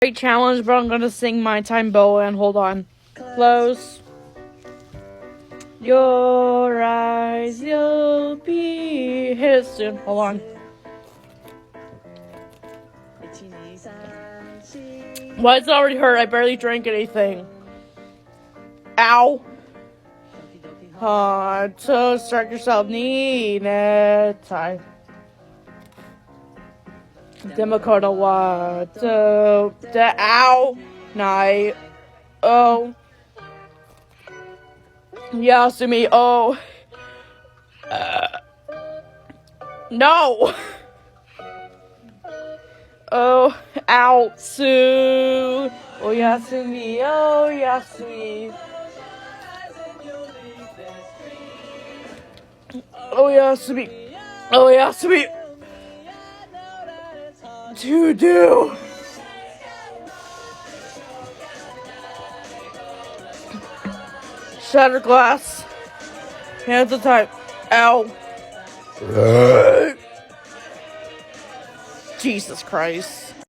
Great challenge, but I'm gonna sing my time bow and hold on. Close your eyes, you'll be hit soon. Hold on. Why it's already hurt? I barely drank anything. Ow. Hard to start yourself. Need it. Time. Democrata what? The ow. Night. Oh. Yasumi. Oh. No. Oh, ow, Sue. Oh, Yasumi, oh, Yasumi. Oh, Yasumi. Oh, Yasumi. To do. Shatter glass. Hands of type. Ow. Jesus Christ.